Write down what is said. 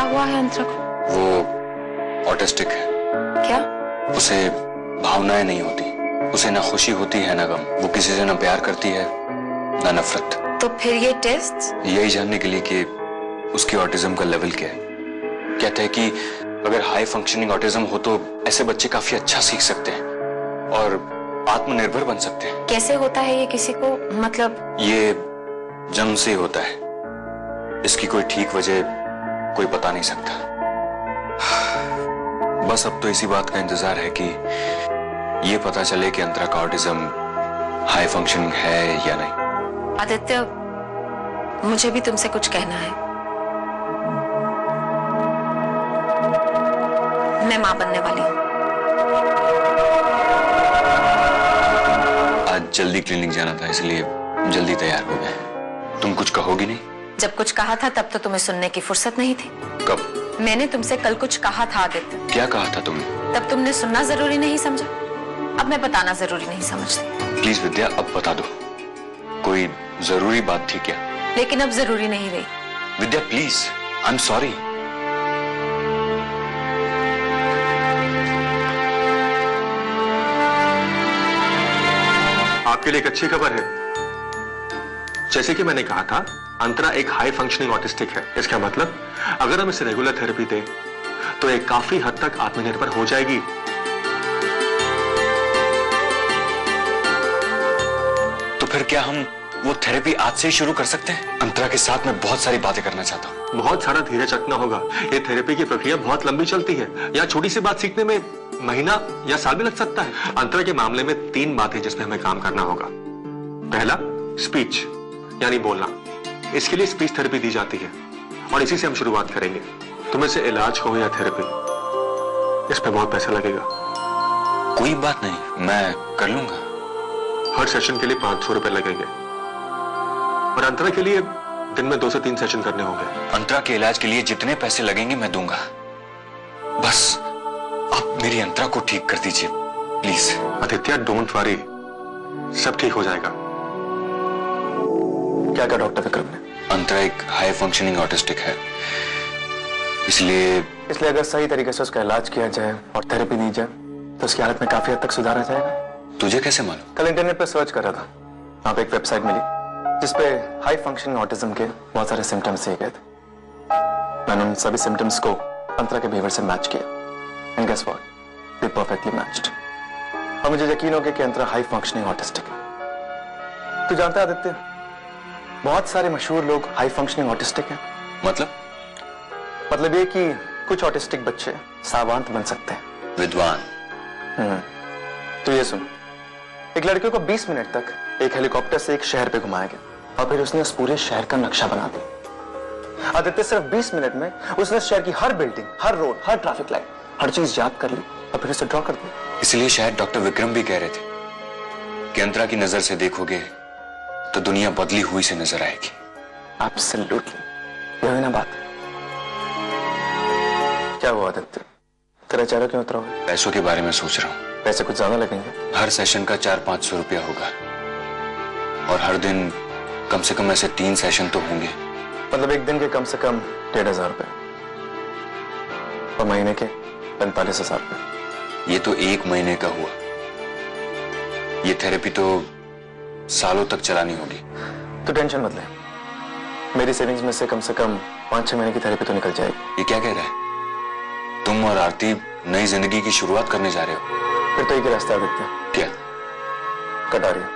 हुआ है अंतरा को? वो ऑटिस्टिक है। क्या? उसे भावनाएं नहीं होती, उसे ना खुशी होती है ना गम, वो किसी से ना प्यार करती है ना नफरत। तो फिर ये टेस्ट? यही जानने के लिए कि उसकी ऑटिज्म का लेवल क्या है। कहते हैं कि अगर हाई फंक्शनिंग ऑटिज्म हो तो ऐसे बच्चे काफी अच्छा सीख सकते हैं और आत्मनिर्भर बन सकते हैं। कैसे होता है ये किसी को, मतलब? ये जन्म से होता है, इसकी कोई ठीक वजह कोई बता नहीं सकता। बस अब तो इसी बात का इंतजार है कि ये पता चले कि अंतरा का ऑटिज्म हाई फंक्शनिंग है या नहीं। आदित्य, मुझे भी तुमसे कुछ कहना है। मैं मां बनने वाली हूं। आज जल्दी क्लिनिक जाना था इसलिए जल्दी तैयार हो गए। तुम कुछ कहोगी नहीं? जब कुछ कहा था तब तो तुम्हें सुनने की फुर्सत नहीं थी। कब? मैंने तुमसे कल कुछ कहा था आदित्य। क्या कहा था तुमने? तब तुमने सुनना जरूरी नहीं समझा, अब मैं बताना जरूरी नहीं समझती। प्लीज विद्या, अब बता दो, कोई जरूरी बात थी क्या? लेकिन अब जरूरी नहीं रही। विद्या प्लीज, आई एम सॉरी। आपके लिए एक अच्छी खबर है। जैसे कि मैंने कहा था, अंतरा एक हाई फंक्शनिंग ऑटिस्टिक है। इसका मतलब अगर हम इसे रेगुलर थेरेपी दें तो ये काफी हद तक आत्मनिर्भर हो जाएगी। तो फिर क्या हम वो थेरेपी आज से ही शुरू कर सकते हैं? अंतरा के साथ मैं बहुत सारी बातें करना चाहता हूँ। बहुत सारा धीरज रखना होगा। ये थेरेपी की प्रक्रिया बहुत लंबी चलती है। या छोटी सी बात सीखने में महीना या साल भी लग सकता है। अंतरा के मामले में 3 बातें जिसमें हमें काम करना होगा। पहला, स्पीच यानी बोलना। इसके लिए स्पीच थेरेपी दी जाती है और इसी से हम शुरुआत करेंगे। तुम्हें से इलाज हो या थेरेपी, इस पे बहुत पैसा लगेगा। कोई बात नहीं, मैं कर लूंगा। हर सेशन के लिए 500 रुपए लगेंगे और अंतरा के लिए दिन में 2 से 3 सेशन करने होंगे। अंतरा के इलाज के लिए जितने पैसे लगेंगे मैं दूंगा। बस आप मेरी अंतरा को ठीक कर दीजिए प्लीज। आदित्य, डोंट वरी, सब ठीक हो जाएगा। क्या कहा डॉक्टर विक्रम ने? अंतरा एक हाई फंक्शनिंग ऑटिस्टिक है, इसलिए अगर सही तरीके से उसका इलाज किया जाए और थेरेपी दी जाए तो उसकी हालत में काफी हद तक सुधार आ जाएगा। तुझे कैसे मालूम? कल इंटरनेट पर सर्च कर रहा था, वहां पे एक वेबसाइट मिली जिसपे हाई फंक्शनिंग ऑटिज्म के बहुत सारे सिम्टम्स दिए गए थे। मैंने उन सभी सिम्टम्स को अंतरा के बिहेवियर से मैच किया and guess what, they perfectly matched. और मुझे यकीन हो गया कि अंतरा हाई फंक्शनिंग ऑटिस्टिक है। तू जानता है आदित्य, बहुत सारे मशहूर लोग हाई फंक्शनिंग ऑटिस्टिक हैं। मतलब ये कि कुछ ऑटिस्टिक बच्चे सावांत बन सकते हैं, विद्वान। तो ये सुन, एक लड़के को 20 मिनट तक एक हेलीकॉप्टर से एक शहर पे घुमाया गया और फिर उसने उस पूरे शहर का नक्शा बना दिया। आदित्य, सिर्फ 20 मिनट में उसने उस शहर की हर बिल्डिंग, हर रोड, हर ट्रैफिक लाइट, हर चीज याद कर ली और फिर उसे ड्रॉ कर दिया। इसलिए शायद डॉक्टर विक्रम भी कह रहे थे कि अंतरा की नजर से देखोगे तो दुनिया बदली हुई से नजर आएगी। एब्सोल्युटली, यही ना बात। क्या हुआ आदित्य, तेरा चेहरा क्यों उतरा हुआ? पैसों के बारे में सोच रहा हूँ। पैसे कुछ ज्यादा लगेंगे? हर सेशन का 400-500 रुपया होगा और हर दिन कम से कम ऐसे 3 सेशन तो होंगे। मतलब एक दिन के कम से कम 1500 रुपए और महीने के 45,000 रुपए। ये तो 1 महीने का हुआ, ये थेरेपी तो सालों तक चलानी होगी। तो टेंशन मत ले, मेरी सेविंग्स में से कम 5-6 महीने की थेरेपी तो निकल जाएगी। ये क्या कह रहा है? तुम और आरती नई जिंदगी की शुरुआत करने जा रहे हो? फिर तो एक ही रास्ता आदित्य। क्या? कटारिया।